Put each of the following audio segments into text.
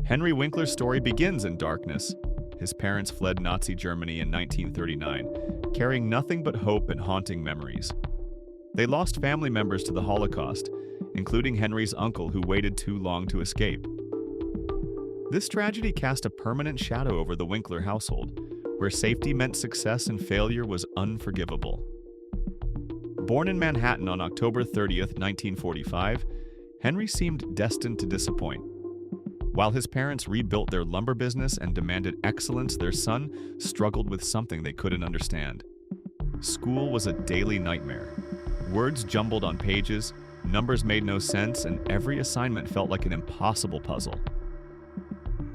Henry Winkler's story begins in darkness. His parents fled Nazi Germany in 1939, carrying nothing but hope and haunting memories. They lost family members to the Holocaust, including Henry's uncle who waited too long to escape. This tragedy cast a permanent shadow over the Winkler household, where safety meant success and failure was unforgivable. Born in Manhattan on October 30th, 1945, Henry seemed destined to disappoint. While his parents rebuilt their lumber business and demanded excellence, their son struggled with something they couldn't understand. School was a daily nightmare. Words jumbled on pages, numbers made no sense, and every assignment felt like an impossible puzzle.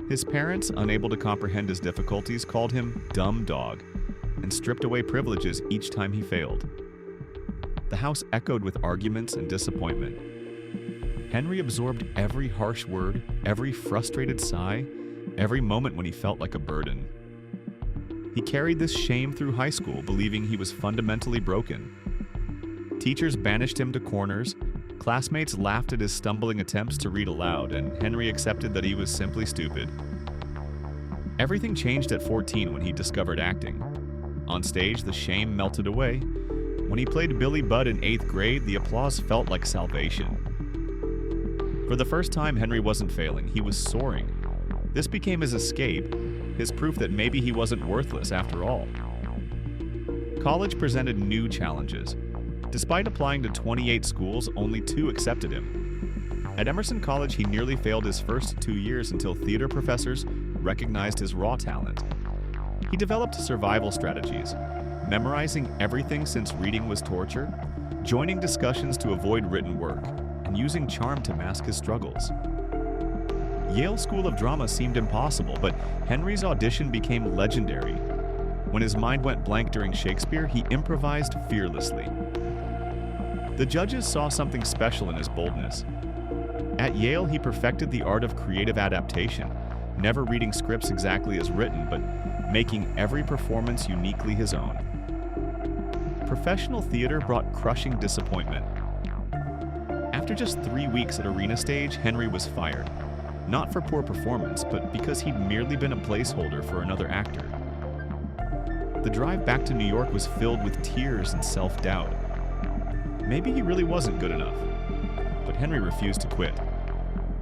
His parents, unable to comprehend his difficulties, called him "dumb dog" and stripped away privileges each time he failed. The house echoed with arguments and disappointment. Henry absorbed every harsh word, every frustrated sigh, every moment when he felt like a burden. He carried this shame through high school, believing he was fundamentally broken. Teachers banished him to corners, classmates laughed at his stumbling attempts to read aloud, and Henry accepted that he was simply stupid. Everything changed at 14 when he discovered acting. On stage, the shame melted away. When he played Billy Budd in 8th grade, the applause felt like salvation. For the first time, Henry wasn't failing, he was soaring. This became his escape, his proof that maybe he wasn't worthless after all. College presented new challenges. Despite applying to 28 schools, only 2 accepted him. At Emerson College, he nearly failed his first 2 years until theater professors recognized his raw talent. He developed survival strategies, memorizing everything since reading was torture, joining discussions to avoid written work, and using charm to mask his struggles. Yale School of Drama seemed impossible, but Henry's audition became legendary. When his mind went blank during Shakespeare, he improvised fearlessly. The judges saw something special in his boldness. At Yale, he perfected the art of creative adaptation, never reading scripts exactly as written, but making every performance uniquely his own. Professional theater brought crushing disappointment. After just 3 weeks at Arena Stage, Henry was fired. Not for poor performance, but because he'd merely been a placeholder for another actor. The drive back to New York was filled with tears and self-doubt. Maybe he really wasn't good enough. But Henry refused to quit.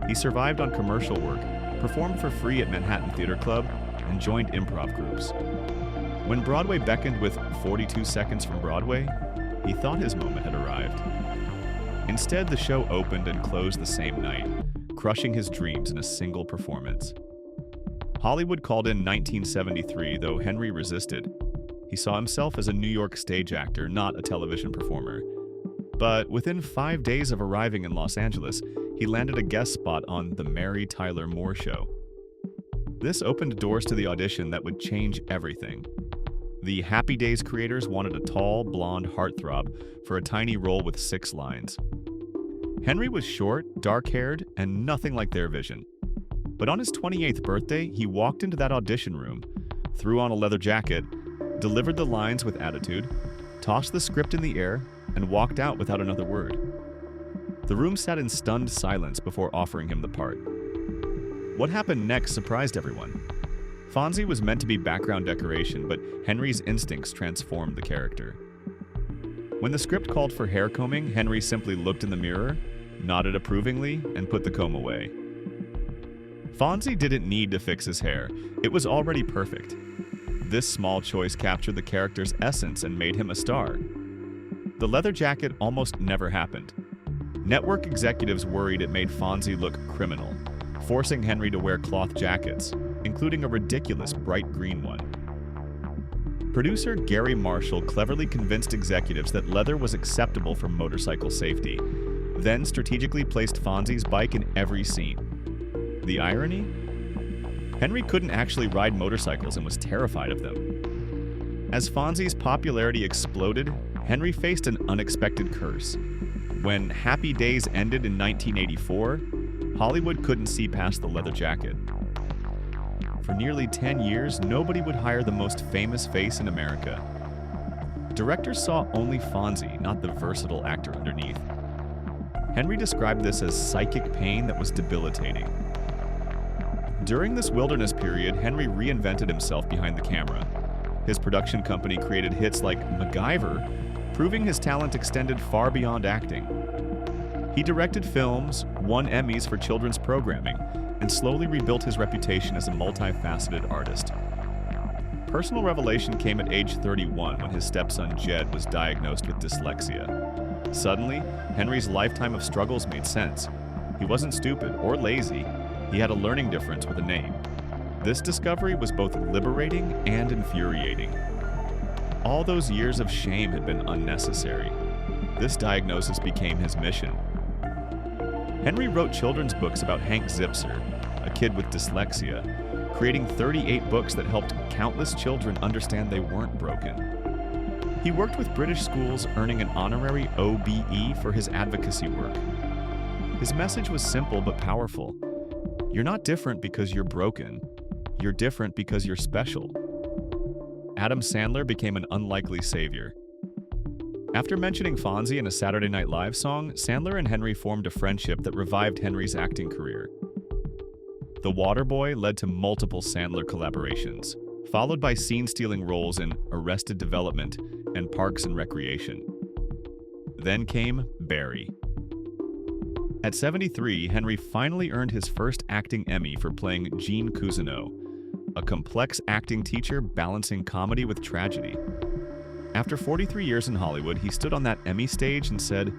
He survived on commercial work, performed for free at Manhattan Theater Club, and joined improv groups. When Broadway beckoned with 42 Seconds from Broadway, he thought his moment had arrived. Instead, the show opened and closed the same night, crushing his dreams in a single performance. Hollywood called in 1973, though Henry resisted. He saw himself as a New York stage actor, not a television performer. But within 5 days of arriving in Los Angeles, he landed a guest spot on The Mary Tyler Moore Show. This opened doors to the audition that would change everything. The Happy Days creators wanted a tall, blonde heartthrob for a tiny role with 6 lines. Henry was short, dark-haired, and nothing like their vision. But on his 28th birthday, he walked into that audition room, threw on a leather jacket, delivered the lines with attitude, tossed the script in the air, and walked out without another word. The room sat in stunned silence before offering him the part. What happened next surprised everyone. Fonzie was meant to be background decoration, but Henry's instincts transformed the character. When the script called for hair combing, Henry simply looked in the mirror, nodded approvingly, and put the comb away. Fonzie didn't need to fix his hair. It was already perfect. This small choice captured the character's essence and made him a star. The leather jacket almost never happened. Network executives worried it made Fonzie look criminal, forcing Henry to wear cloth jackets, including a ridiculous bright green one. Producer Gary Marshall cleverly convinced executives that leather was acceptable for motorcycle safety, then strategically placed Fonzie's bike in every scene. The irony? Henry couldn't actually ride motorcycles and was terrified of them. As Fonzie's popularity exploded, Henry faced an unexpected curse. When Happy Days ended in 1984, Hollywood couldn't see past the leather jacket. For nearly 10 years, nobody would hire the most famous face in America. Directors saw only Fonzie, not the versatile actor underneath. Henry described this as psychic pain that was debilitating. During this wilderness period, Henry reinvented himself behind the camera. His production company created hits like MacGyver, proving his talent extended far beyond acting. He directed films, won Emmys for children's programming, and slowly rebuilt his reputation as a multifaceted artist. Personal revelation came at age 31 when his stepson Jed was diagnosed with dyslexia. Suddenly, Henry's lifetime of struggles made sense. He wasn't stupid or lazy. He had a learning difference with a name. This discovery was both liberating and infuriating. All those years of shame had been unnecessary. This diagnosis became his mission. Henry wrote children's books about Hank Zipser, a kid with dyslexia, creating 38 books that helped countless children understand they weren't broken. He worked with British schools, earning an honorary OBE for his advocacy work. His message was simple but powerful. You're not different because you're broken. You're different because you're special. Adam Sandler became an unlikely savior. After mentioning Fonzie in a Saturday Night Live song, Sandler and Henry formed a friendship that revived Henry's acting career. The Waterboy led to multiple Sandler collaborations, followed by scene-stealing roles in Arrested Development and Parks and Recreation. Then came Barry. At 73, Henry finally earned his first acting Emmy for playing Gene Cousineau, a complex acting teacher balancing comedy with tragedy. After 43 years in Hollywood, he stood on that Emmy stage and said,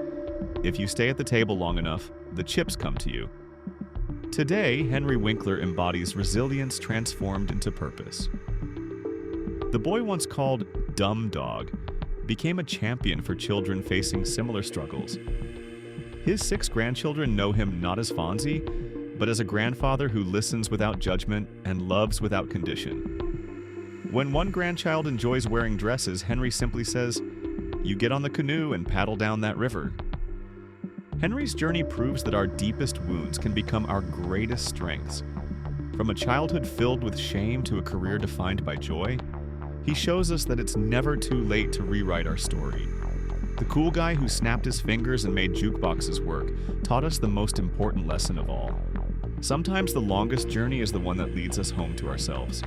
"If you stay at the table long enough, the chips come to you." Today, Henry Winkler embodies resilience transformed into purpose. The boy once called Dumb Dog became a champion for children facing similar struggles. His 6 grandchildren know him not as Fonzie, but as a grandfather who listens without judgment and loves without condition. When one grandchild enjoys wearing dresses, Henry simply says, "You get on the canoe and paddle down that river." Henry's journey proves that our deepest wounds can become our greatest strengths. From a childhood filled with shame to a career defined by joy, he shows us that it's never too late to rewrite our story. The cool guy who snapped his fingers and made jukeboxes work taught us the most important lesson of all. Sometimes the longest journey is the one that leads us home to ourselves.